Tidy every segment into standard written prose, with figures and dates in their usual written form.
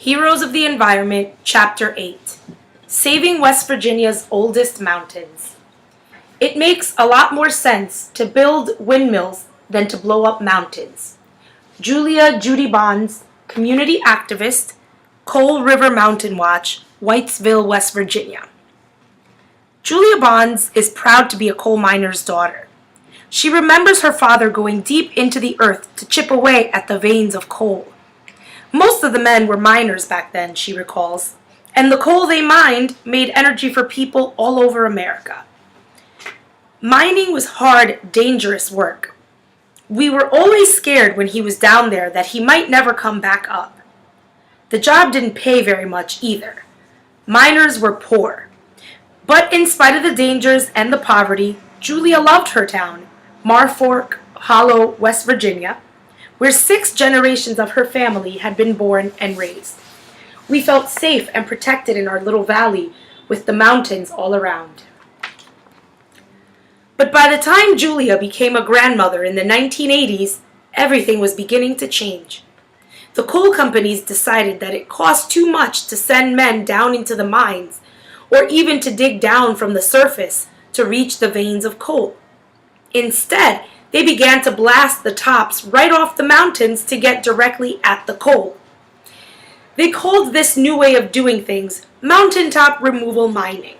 Heroes of the Environment, Chapter 8, Saving West Virginia's Oldest Mountains. It makes a lot more sense to build windmills than to blow up mountains. Julia Judy Bonds, community activist, Coal River Mountain Watch, Whitesville, West Virginia. Julia Bonds is proud to be a coal miner's daughter. She remembers her father going deep into the earth to chip away at the veins of coal. Most of the men were miners back then, she recalls, and the coal they mined made energy for people all over America. Mining was hard, dangerous work. We were always scared when he was down there that he might never come back up. The job didn't pay very much either. Miners were poor. But in spite of the dangers and the poverty, Julia loved her town, Marfork Hollow, West Virginia, where 6 generations of her family had been born and raised. We felt safe and protected in our little valley with the mountains all around. But by the time Julia became a grandmother in the 1980s, everything was beginning to change. The coal companies decided that it cost too much to send men down into the mines, or even to dig down from the surface to reach the veins of coal. Instead, they began to blast the tops right off the mountains to get directly at the coal. They called this new way of doing things mountaintop removal mining.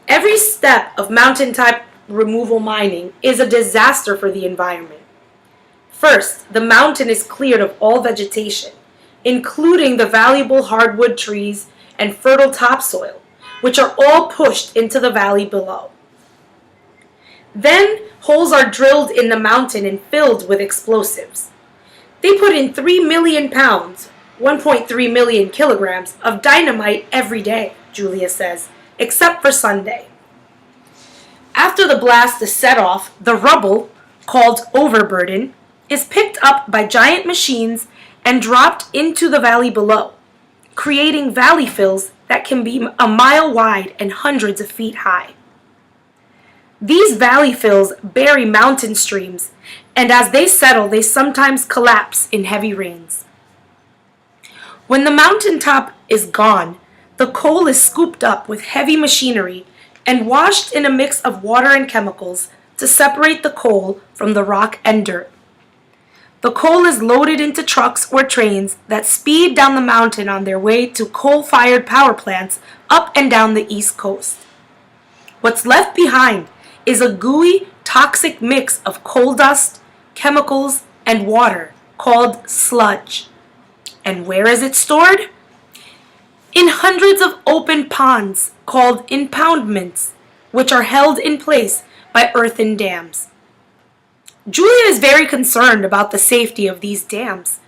Every step of mountaintop removal mining is a disaster for the environment. First, the mountain is cleared of all vegetation, including the valuable hardwood trees and fertile topsoil, which are all pushed into the valley below. Then, holes are drilled in the mountain and filled with explosives. They put in 3 million pounds, 1.3 million kilograms, of dynamite every day, Julia says, except for Sunday. After the blast is set off, the rubble, called overburden, is picked up by giant machines and dropped into the valley below, creating valley fills that can be a mile wide and hundreds of feet high. These valley fills bury mountain streams, and as they settle, they sometimes collapse in heavy rains. When the mountaintop is gone, the coal is scooped up with heavy machinery and washed in a mix of water and chemicals to separate the coal from the rock and dirt. The coal is loaded into trucks or trains that speed down the mountain on their way to coal-fired power plants up and down the East Coast. What's left behind is a gooey, toxic mix of coal dust, chemicals, and water called sludge. And where is it stored? In hundreds of open ponds called impoundments, which are held in place by earthen dams. Julia is very concerned about the safety of these dams.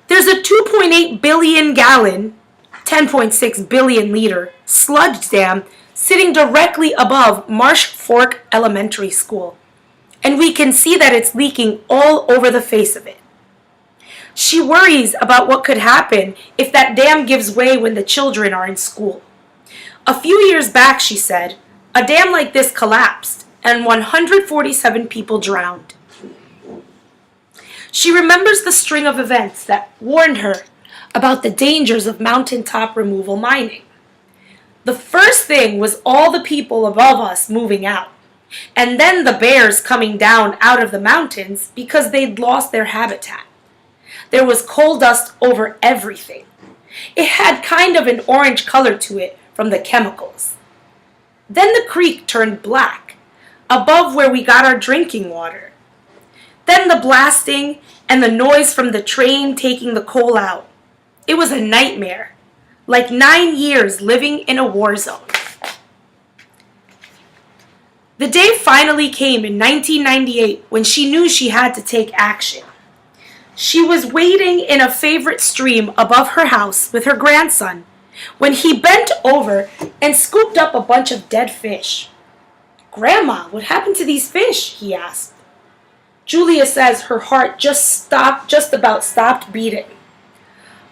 There's a 2.8 billion gallon, 10.6 billion liter sludge dam sitting directly above Marsh Fork Elementary School, and we can see that it's leaking all over the face of it. She worries about what could happen if that dam gives way when the children are in school. A few years back, she said, a dam like this collapsed and 147 people drowned. She remembers the string of events that warned her about the dangers of mountaintop removal mining. The first thing was all the people above us moving out, and then the bears coming down out of the mountains because they'd lost their habitat. There was coal dust over everything. It had kind of an orange color to it from the chemicals. Then the creek turned black, above where we got our drinking water. Then the blasting and the noise from the train taking the coal out. It was a nightmare. Like 9 years living in a war zone. The day finally came in 1998 when she knew she had to take action. She was wading in a favorite stream above her house with her grandson when he bent over and scooped up a bunch of dead fish. "Grandma, what happened to these fish?" he asked. Julia says her heart just about stopped beating.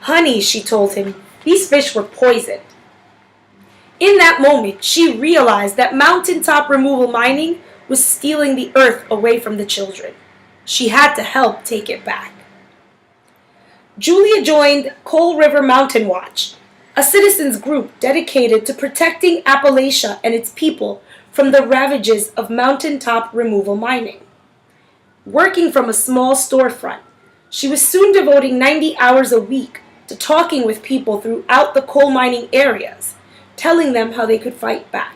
"Honey," she told him, "these fish were poisoned." In that moment, she realized that mountaintop removal mining was stealing the earth away from the children. She had to help take it back. Julia joined Coal River Mountain Watch, a citizens group dedicated to protecting Appalachia and its people from the ravages of mountaintop removal mining. Working from a small storefront, she was soon devoting 90 hours a week to talking with people throughout the coal mining areas, telling them how they could fight back.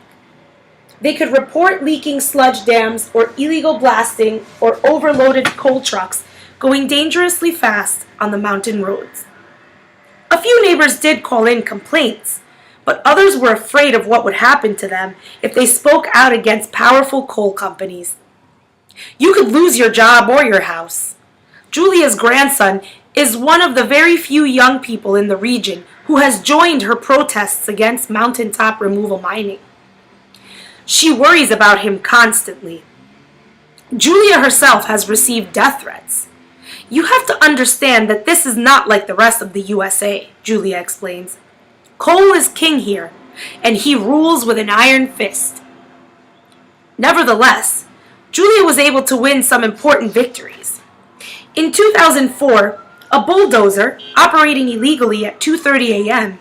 They could report leaking sludge dams or illegal blasting or overloaded coal trucks going dangerously fast on the mountain roads. A few neighbors did call in complaints, but others were afraid of what would happen to them if they spoke out against powerful coal companies. You could lose your job or your house. Julia's grandson is one of the very few young people in the region who has joined her protests against mountaintop removal mining. She worries about him constantly. Julia herself has received death threats. You have to understand that this is not like the rest of the USA, Julia explains. Coal is king here, and he rules with an iron fist. Nevertheless, Julia was able to win some important victories. In 2004, a bulldozer, operating illegally at 2:30 a.m.,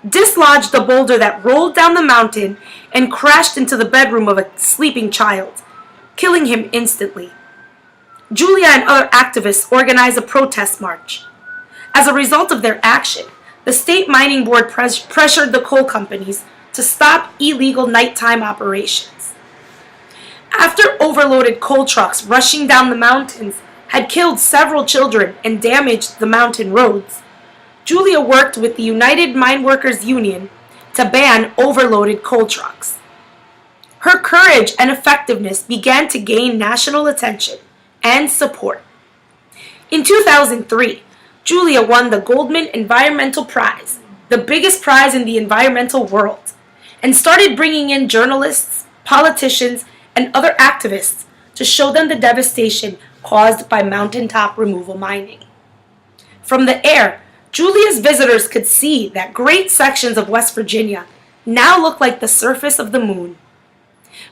dislodged a boulder that rolled down the mountain and crashed into the bedroom of a sleeping child, killing him instantly. Julia and other activists organized a protest march. As a result of their action, the state mining board pressured the coal companies to stop illegal nighttime operations. After overloaded coal trucks rushing down the mountains had killed several children and damaged the mountain roads, Julia worked with the United Mine Workers Union to ban overloaded coal trucks. Her courage and effectiveness began to gain national attention and support. In 2003, Julia won the Goldman Environmental Prize, the biggest prize in the environmental world, and started bringing in journalists, politicians, and other activists to show them the devastation caused by mountaintop removal mining. From the air, Julia's visitors could see that great sections of West Virginia now look like the surface of the moon.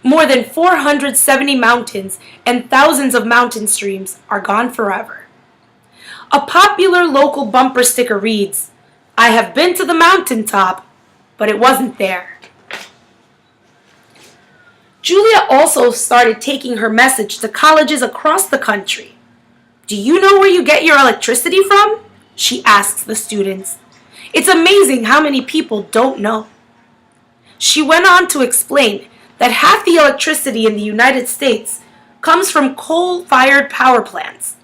More than 470 mountains and thousands of mountain streams are gone forever. A popular local bumper sticker reads, "I have been to the mountaintop, but it wasn't there." Julia also started taking her message to colleges across the country. "Do you know where you get your electricity from?" she asks the students. "It's amazing how many people don't know." She went on to explain that half the electricity in the United States comes from coal-fired power plants,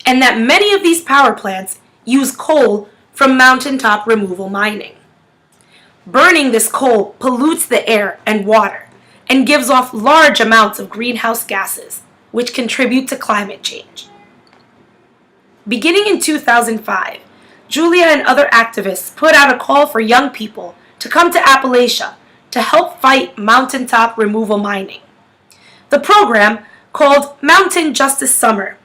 and that many of these power plants use coal from mountaintop removal mining. Burning this coal pollutes the air and water and gives off large amounts of greenhouse gases, which contribute to climate change. Beginning in 2005, Julia and other activists put out a call for young people to come to Appalachia to help fight mountaintop removal mining. The program, called Mountain Justice Summer,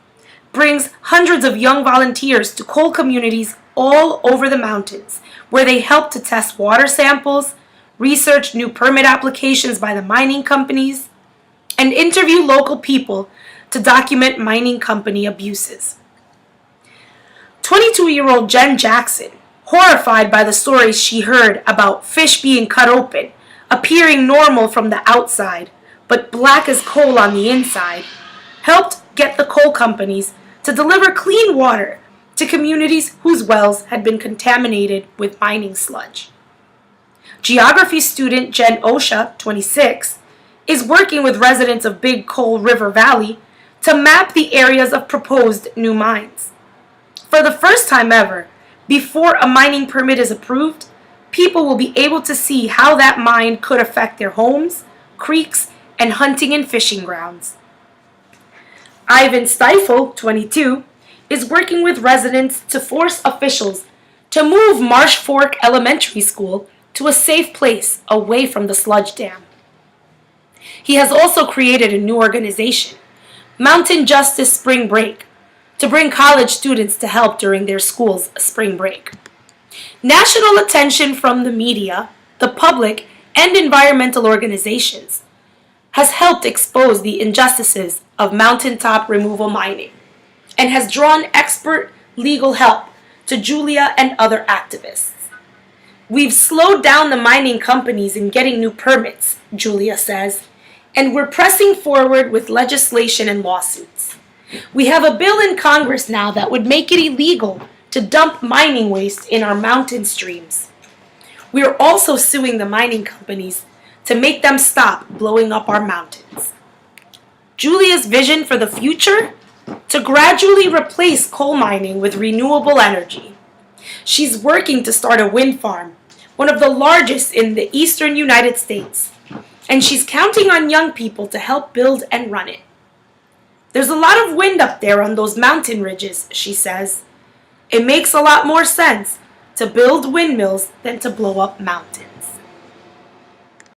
brings hundreds of young volunteers to coal communities all over the mountains, where they help to test water samples, research new permit applications by the mining companies, and interview local people to document mining company abuses. 22-year-old Jen Jackson, horrified by the stories she heard about fish being cut open, appearing normal from the outside, but black as coal on the inside, helped get the coal companies to deliver clean water to communities whose wells had been contaminated with mining sludge. Geography student Jen Osha, 26, is working with residents of Big Coal River Valley to map the areas of proposed new mines. For the first time ever, before a mining permit is approved, people will be able to see how that mine could affect their homes, creeks, and hunting and fishing grounds. Ivan Stifel, 22, is working with residents to force officials to move Marsh Fork Elementary School to a safe place away from the sludge dam. He has also created a new organization, Mountain Justice Spring Break, to bring college students to help during their school's spring break. National attention from the media, the public, and environmental organizations has helped expose the injustices of mountaintop removal mining and has drawn expert legal help to Julia and other activists. We've slowed down the mining companies in getting new permits, Julia says, and we're pressing forward with legislation and lawsuits. We have a bill in Congress now that would make it illegal to dump mining waste in our mountain streams. We are also suing the mining companies to make them stop blowing up our mountains. Julia's vision for the future? To gradually replace coal mining with renewable energy. She's working to start a wind farm, one of the largest in the eastern United States, and she's counting on young people to help build and run it. There's a lot of wind up there on those mountain ridges, she says. It makes a lot more sense to build windmills than to blow up mountains.